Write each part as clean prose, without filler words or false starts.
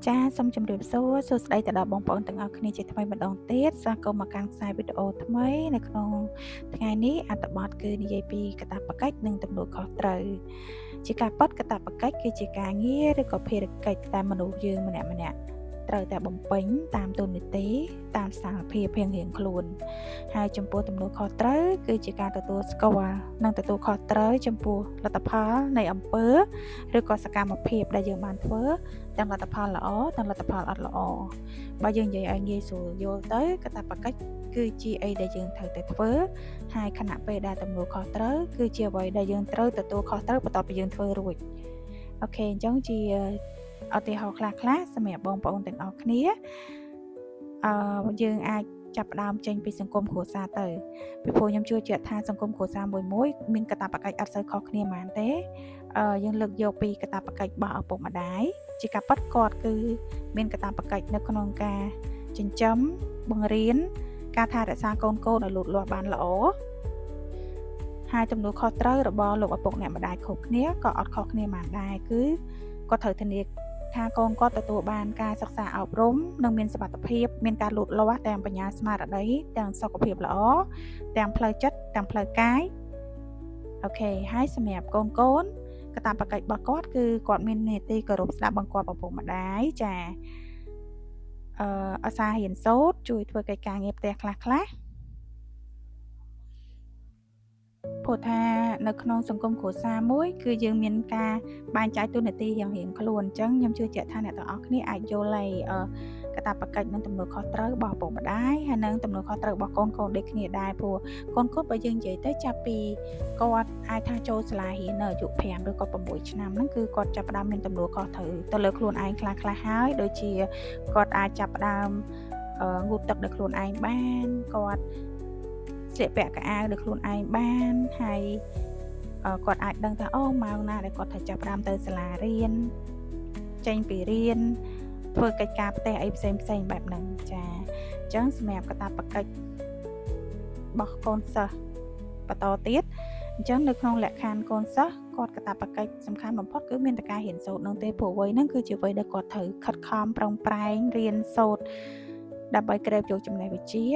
ចាសូមជម្រាបសួរសួស្តីទៅដល់បងប្អូនទាំងអស់គ្នាជាថ្មីម្ដងទៀតស្វាគមន៍មកកាន់ខ្សែវីដេអូថ្មីនៅក្នុងថ្ងៃនេះអត្ថបទគឺនិយាយពីកាតព្វកិច្ចនិងទំនួលខុសត្រូវជាការពិតកាតព្វកិច្ចគឺជាការងារឬក៏ភារកិច្ចដែលមនុស្សយើងម្នាក់ៗត្រូវតែបំពេញតាមតួនាទីតាមស្ថានភាពរៀងៗខ្លួនហើយចំពោះទំនួលខុសត្រូវគឺជាការទទួលស្គាល់និងទទួលខុសត្រូវចំពោះលទ្ធផលនៃអំពើឬក៏សកម្មភាពដែលយើងបានធ្វើទាំងលទ្ធផលល្អទាំងលទ្ធផលអត់ល្អបើយើងនិយាយឲ្យងាយស្រួលយល់ទៅកាតព្វកិច្ចគឺជាអីដែលយើងត្រូវតែធ្វើហើយខណៈពេលដែលទំនួលខុសត្រូវគឺជាអ្វីដែលយើងត្រូវទទួលខុសត្រូវបន្ទាប់ពីយើងធ្វើរួចអូខេអញ្ចឹងជាឧទាហរណ៍ខ្លះៗសម្រាប់បងប្អូនទាំងអស់គ្នាយើងអាចចាប់ផ្ដើមចេញពីសង្គមគ្រួសារទៅពីព្រោះខ្ញុំជឿជាក់ថាសង្គមគ្រួសារមួយមានកាតព្វកិច្ចអត់សូវខុសគ្នាប៉ុន្មានទេយើងលើកយកពីកាតព្វកិច្ចរបស់ឪពុកម្ដាយជាការប៉ັດគាត់គឺមានកាតព្វកិច្ចនៅក្នុងការចិញ្ចឹមបង្រៀនការថែរក្សាកូនឲ្យលូតលាស់បានល្អហើយទំនួលខុសត្រូវរបស់លោកឪពុកអ្នកម្ដាយគ្រប់គ្នាក៏អត់ខុសគ្នាប៉ុន្មានដែរគឺគាត់ត្រូវធានាថាកូនគាត់ទទួលបានការសិក្សាអប់រំនិងមានសុវត្ថិភាពមានការលូតលាស់ទាំងបញ្ញាស្មារតីទាំងសុខភាពល្អទាំងផ្លូវចិត្តទាំងផ្លូវកាយអូខេហើយសម្រាប់កូនកាតព្វកិច្ចរបស់គាត់គឺគាត់មាននាទីគោរពស្ដាប់បង្គាប់ឪពុកម្ដាយចាឧស្សាហ៍រៀនសូត្រជួយធ្វើកិច្ចការងារផ្ទះខ្លះព្រោះថានៅក្នុងសង្គមគ្រួសារមួយគឺយើងមានការបែងចែកតួនាទីរៀងៗខ្លួនអញ្ចឹងខ្ញុំជឿជាក់ថាអ្នកទាំងអស់គ្នាអាចយល់ហើយកាតព្វកិច្ចនិងទំនួលខុសត្រូវរបស់ឪពុកម្ដាយហើយនិងទំនួលខុសត្រូវរបស់កូនដូចគ្នាដែរព្រោះកូនបើយើងនិយាយទៅចាប់ពីគាត់អាចថាចូលសាលារៀននៅអាយុ5ឬក៏6ឆ្នាំហ្នឹងគឺគាត់ចាប់ផ្ដើមមានទំនួលខុសត្រូវទៅលើខ្លួនឯងខ្លះៗហើយដូចជាគាត់អាចចាប់ផ្ដើមងូតទឹកដោយខ្លួនឯងបានគាត់ស្លៀកពាក់កៅអៅដោយខ្លួនឯងបានហើយគាត់អាចដឹងថាម៉ោងណាដែលគាត់ត្រូវចាប់ផ្ដើមទៅសាលារៀនចេញពីរៀនធ្វើកិច្ចការផ្ទះអីផ្សេងបែបហ្នឹងចាអញ្ចឹងសម្រាប់កាតព្វកិច្ចរបស់កូនសិស្សបន្តទៀតអញ្ចឹងនៅក្នុងលក្ខខណ្ឌកូនសិស្សគាត់កាតព្វកិច្ចសំខាន់បំផុតគឺមានតែការរៀនសូត្រនឹងទេព្រោះវ័យហ្នឹងគឺជាវ័យដែលគាត់ត្រូវខិតខំប្រឹងប្រែងរៀនសូត្រដើម្បីក្រេបយកចំណេះវិជ្ជា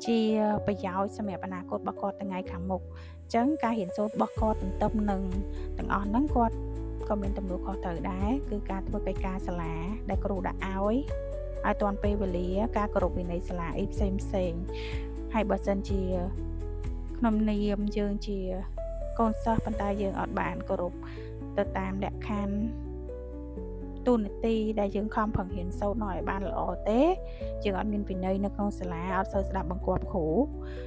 ជាប្រយោជន៍សម្រាប់អនាគតរបស់គាត់ថ្ងៃខាងមុខអញ្ចឹងការរៀនសូត្ររបស់គាត់ទន្ទឹមនឹងទាំងអស់ហ្នឹងគាត់ក៏មានទំនួលខុសត្រូវដែរគឺការធ្វើកិច្ចការសាលាដែលគ្រូដាក់ឲ្យទាន់ពេលវេលាការគោរពវិន័យសាលាអីផ្សេងហើយបើសិនជាក្នុងនាមយើងជាកូនសិស្សប៉ុន្តែយើងអត់បានគោរពទៅតាមលក្ខខណ្ឌតួនាទីដែលយើងខំប្រឹងរៀនសូត្រឲ្យបានល្អទេយើងអត់មានវិន័យនៅក្នុងសាលាអត់សូវស្ដាប់បង្គាប់គ្រូ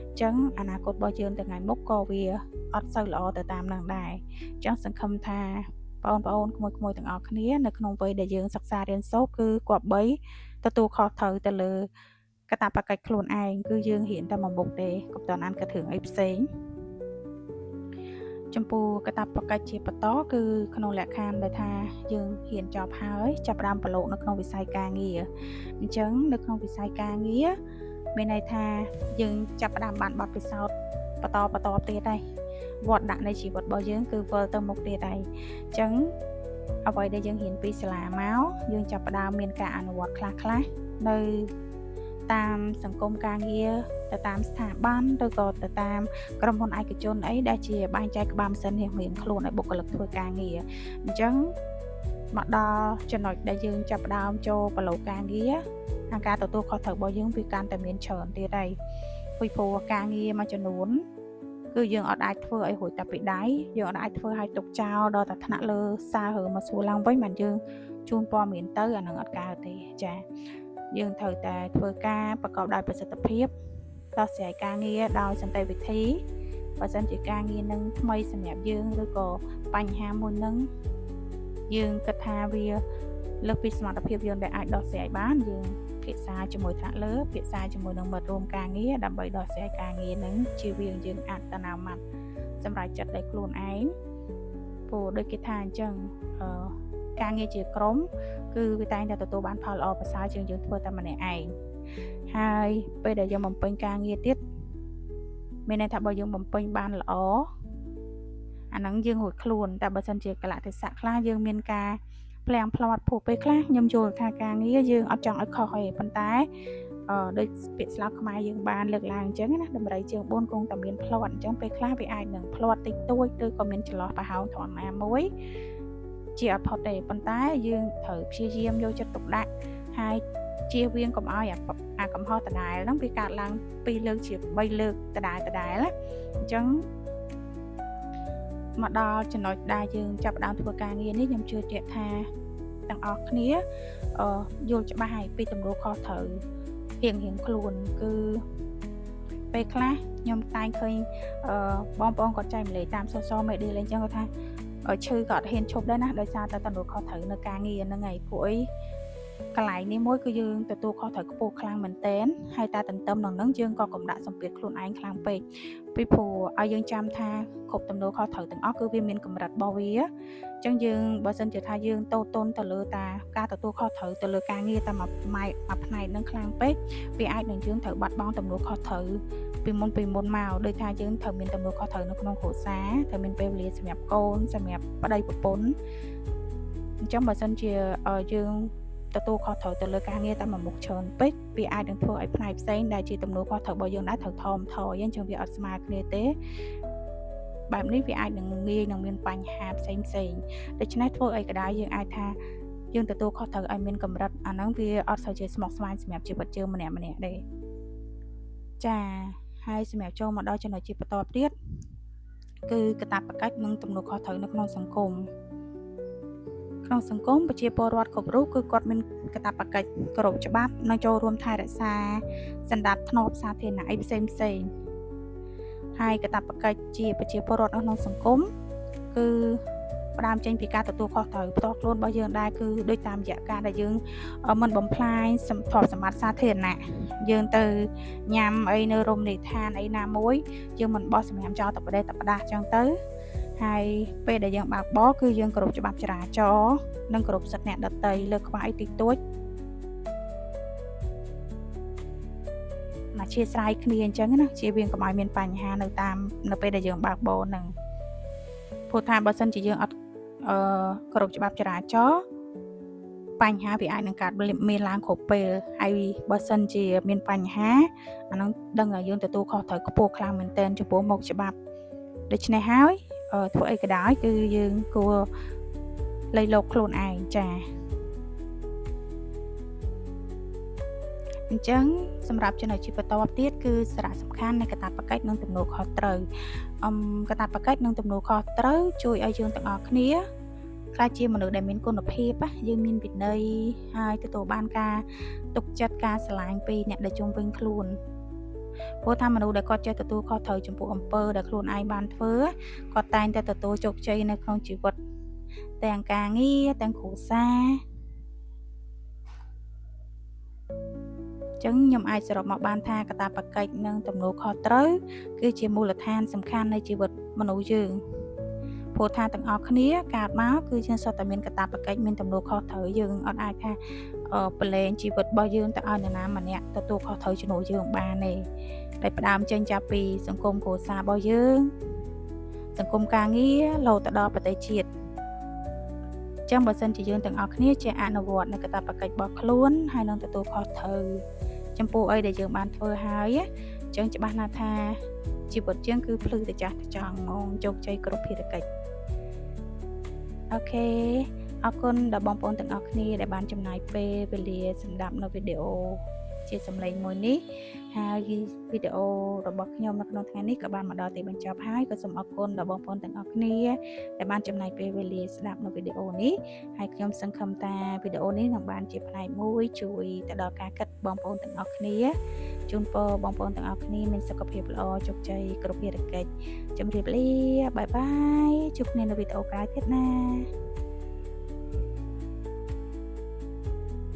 អញ្ចឹងអនាគតរបស់យើងថ្ងៃមុខក៏វាអត់សូវល្អទៅតាមនឹងដែរអញ្ចឹងសង្ឃឹមថាបងប្អូនក្មួយៗទាំងអស់គ្នានៅក្នុងវ័យដែលយើងសិក្សារៀនសូត្រគឺគប្បីទទួលខុសត្រូវទៅលើកាតព្វកិច្ចខ្លួនឯងគឺយើងរៀនតែមួយមុខទេកុំតអានគិតរឿងអីផ្សេងចំពោះកាតព្វកិច្ចជាបន្តគឺក្នុងលក្ខខណ្ឌដែលថាយើងរៀនចប់ហើយចាប់ផ្ដើមប្រឡូកនៅក្នុងវិស័យការងារអញ្ចឹងនៅក្នុងវិស័យការងារមានន័យថាយើងចាប់ផ្ដើមបានបទពិសោធន៍បន្តទៀតហើយវត្តដាក់នៃជីវិតរបស់យើងគឺវិលទៅមុខទៀតហើយអញ្ចឹងអ្វីដែលយើងរៀនពីសាលាមកយើងចាប់ផ្ដើមមានការអនុវត្តខ្លះនៅតាមសង្គមការងារទៅតាមស្ថាប័នឬក៏ទៅតាមក្រុមហ៊ុនឯកជនអីដែលជាបែងចែកក្បាលម៉ាស៊ីនរៀងៗខ្លួនឲ្យបុគ្គលិកធ្វើការងារអញ្ចឹងមកដល់ចំណុចដែលយើងចាប់ផ្ដើមចូលប្រឡូកការងារការទទួលខុសត្រូវរបស់យើងវាកាន់តែមានច្រើនទៀតហើយពីព្រោះការងារមួយចំនួនគឺយើងអត់អាចធ្វើឲ្យរួចតែពីដៃយើងអត់អាចធ្វើឲ្យទុកចោលដល់តែថ្នាក់លើសាររើមកសួរឡើងវិញមិនយើងជូនព័ត៌មានទៅអានឹងអត់កើតទេចាយើងត្រូវតែធ្វើការប្រកបដោយប្រសិទ្ធភាពដោះស្រាយការងារដោយសន្តិវិធីបើសិនជាការងារនឹងថ្មីសម្រាប់យើងឬក៏បញ្ហាមួយនឹងយើងគិតថាវាលើសពីសមត្ថភាពយើងដែលអាចដោះស្រាយបានយើងពិភាក្សាជាមួយថ្នាក់លើពិភាក្សាជាមួយនឹងមិត្តរួមការងារដើម្បីដោះស្រាយការងារនឹងជៀសវាងយើងអត្តនោម័តសម្រាប់ចិត្តដោយខ្លួនឯងព្រោះដូចគេថាអញ្ចឹងការងារជាក្រុមគឺវាតែងតែទទួលបានផលល្អប្រសើរជាងយើងធ្វើតែម្នាក់ឯងហើយពេលដែលយើងបំពេញការងារទៀតមានន័យថាបើយើងបំពេញបានល្អអាហ្នឹងយើងរួចខ្លួនតែបើសិនជាកលៈទេសៈខ្លះយើងមានការ ភ្លាំងផ្លាត់ព្រោះពេលខ្លះខ្ញុំយល់ថាការងារយើងអត់ចង់ឲ្យខុសទេប៉ុន្តែដូចពាក្យស្លោកខ្មែរយើងបានលើកឡើងអញ្ចឹងណាដំរីជើង4គង់តែមានផ្លាត់អញ្ចឹងពេលខ្លះវាអាចនឹងផ្លាត់តិចតួចឬក៏មានចន្លោះប្រហោងត្រង់ណាមួយជាអត់ផុតទេប៉ុន្តែយើងត្រូវព្យាយាមយកចិត្តទុកដាក់ហើយជៀសវាងកុំឲ្យអាកំហុសដដែលហ្នឹងវាកើតឡើង2លើកជា3លើកដដែលណាអញ្ចឹងមកដល់ចំណុចដែលយើងចាប់ផ្ដើមធ្វើការងារនេះខ្ញុំជឿជាក់ថាទាំងអស់គ្នាយល់ច្បាស់ហើយពីទំនួលខុសត្រូវរៀងខ្លួនគឺពេលខ្លះខ្ញុំតែងឃើញបងប្អូនគាត់ចែកម្លែកតាម social media លេងចឹងគាត់ថាឈឺក៏អត់ហ៊ានឈប់ដែរណាដោយសារតែទំនួលខុសត្រូវនៅការងារហ្នឹងហើយព្រោះអីកន្លែងនេះមួយគឺយើងទទួលខុសត្រូវខ្ពស់ខ្លាំងមែនទែនហើយតែទន្ទឹមនឹងហ្នឹងយើងក៏កុំដាក់សម្ពាធខ្លួនឯងខ្លាំងពេកពីព្រោះឲ្យយើងចាំថាគ្រប់ទំនួលខុសត្រូវទាំងអស់គឺវាមានកម្រិតរបស់វាអញ្ចឹងយើងបើសិនជាថាយើងតូតូនទៅលើតាការទទួលខុសត្រូវទៅលើការងារតែមួយផ្នែកហ្នឹងខ្លាំងពេកវាអាចនឹងយើងត្រូវបាត់បង់ទំនួលខុសត្រូវពីមុនមកដោយថាយើងត្រូវមានទំនួលខុសត្រូវនៅក្នុងគ្រួសារត្រូវមានពេលវេលាសម្រាប់កូនសម្រាប់ប្តីប្រពន្ធអញ្ចឹងបើសិនជាយើងទទួលខុសត្រូវទៅលើការងារតែមួយមុខច្រើនពេកវាអាចនឹងធ្វើឲ្យផ្នែកផ្សេងដែលជាទំនួលខុសត្រូវរបស់យើងដែរត្រូវថមថយអញ្ចឹងវាអត់ស្មើគ្នាទេបែបនេះវាអាចនឹងងាយនឹងមានបញ្ហាផ្សេងដូច្នេះធ្វើឲ្យកដាលយើងអាចថាយើងទទួលខុសត្រូវឲ្យមានកម្រិតអាហ្នឹងវាអត់សូវជាស្មុគស្មាញសម្រាប់ជីវិតយើងម្នាក់ទេចាហើយសម្រាប់ចូលមកដល់ចំណុចជាបន្តទៀតគឺកាតព្វកិច្ចនិងទំនួលខុសត្រូវនៅក្នុងសង្គមប្រជាពលរដ្ឋគ្រប់រូបគឺគាត់មានកាតព្វកិច្ចគោរពច្បាប់និងចូលរួមថែរក្សាសណ្ដាប់ធ្នាប់សាធារណៈផ្សេងហើយកាតព្វកិច្ចជាប្រជាពលរដ្ឋនៅក្នុងសង្គមគឺផ្ដើមចេញពីការទទួលខុសត្រូវផ្ទាល់ខ្លួនរបស់យើងដែរគឺដោយតាមរយៈការដែលយើងមិនបំផ្លាញទ្រព្យសម្បត្តិសាធារណៈយើងទៅញ៉ាំអីនៅរមណីយដ្ឋានអីណាមួយយើងមិនបោះសម្រាមចោលតែផ្ដាស់ចឹងទៅហើយពេលដែលយើងបើកបរគឺយើងគោរពច្បាប់ចរាចរណ៍និងគោរពសិទ្ធិអ្នកដទៃលើខ្វះអីតិចតួចមកជាស្រ័យគ្នាអញ្ចឹងណាជៀសវាងកុំឲ្យមានបញ្ហានៅពេលដែលយើងបើកបរហ្នឹងព្រោះថាបើសិនជាយើងអត់គោរពច្បាប់ចរាចរណ៍បញ្ហាវាអាចនឹងកើតមានឡើងគ្រប់ពេលហើយបើសិនជាមានបញ្ហាអាហ្នឹងដឹងថាយើងទទួលខុសត្រូវខ្ពស់ខ្លាំងមែនទែនចំពោះមុខច្បាប់ដូច្នេះហើយធ្វើអីក៏ដោយគឺយើងគួរលៃលកខ្លួនឯងចាអញ្ចឹងសម្រាប់ចំណុចជាបន្តទៀតគឺសារៈសំខាន់នៃកាតព្វកិច្ចនិងទំនួលខុសត្រូវកាតព្វកិច្ចនិងទំនួលខុសត្រូវជួយឲ្យយើងទាំងអស់គ្នាក្លាយជាមនុស្សដែលមានគុណភាពយើងមានវិន័យហើយទទួលបានការទុកចិត្តការស្រឡាញ់ពីអ្នកដែលជុំវិញខ្លួនព្រោះថាមនុស្សដែលគាត់ចេះទទួលខុសត្រូវចំពោះអំពើដែលខ្លួនឯងបានធ្វើគាត់តែងតែទទួលជោគជ័យនៅក្នុងជីវិតទាំងការងារទាំងគ្រួសារចឹងខ្ញុំអាចសរុបមកបានថាកាតព្វកិច្ចនិងទំនួលខុសត្រូវគឺជាមូលដ្ឋានសំខាន់នៃជីវិតមនុស្សយើងព្រោះថាទាំងអស់គ្នាកើតមកគឺយើងសុទ្ធតែមានកាតព្វកិច្ចមានទំនួលខុសត្រូវយើងអត់អាចថាប្រឡែងជីវិតរបស់យើងទៅឲ្យនរណាម្នាក់ទទួលខុសត្រូវជំនួសយើងបានទេដែលផ្ដើមចេញចាប់ពីសង្គមគ្រួសាររបស់យើងសង្គមការងាររហូតទៅដល់ប្រទេសជាតិចឹងបើសិនជាយើងទាំងអស់គ្នាចេះអនុវត្តនៅកាតព្វកិច្ចរបស់ខ្លួនហើយនឹងទទួលខុសត្រូវចំពោះអីដែលយើងបានធ្វើហើយចឹងច្បាស់ណាស់ថាជីវិតយើងគឺភ្លឺទៅចាស់ទៅចង់ហ្មងជោគជ័យគ្រប់ភារកិច្ចអូខេអរគុណដល់បងប្អូនទាំងអស់គ្នាដែលបានចំណាយពេលវេលាសម្រាប់នៅវីដេអូជាសម្លេងមួយនេះហើយវីដេអូរបស់ខ្ញុំនៅក្នុងថ្ងៃនេះក៏បានមកដល់ទីបញ្ចប់ហើយក៏សូមអរគុណដល់បងប្អូនទាំងអស់គ្នាដែលបានចំណាយពេលវេលាស្ដាប់នៅវីដេអូនេះហើយខ្ញុំសង្ឃឹមថាវីដេអូនេះនឹងបានជាផ្នែកមួយជួយទៅដល់ការគិតបងប្អូនទាំងអស់គ្នាជូនពរបងប្អូនទាំងអស់គ្នាមានសុខភាពល្អជោគជ័យគ្រប់ភារកិច្ចជម្រាបលាបាយបាយជួបគ្នានៅវីដេអូក្រោយទៀតណា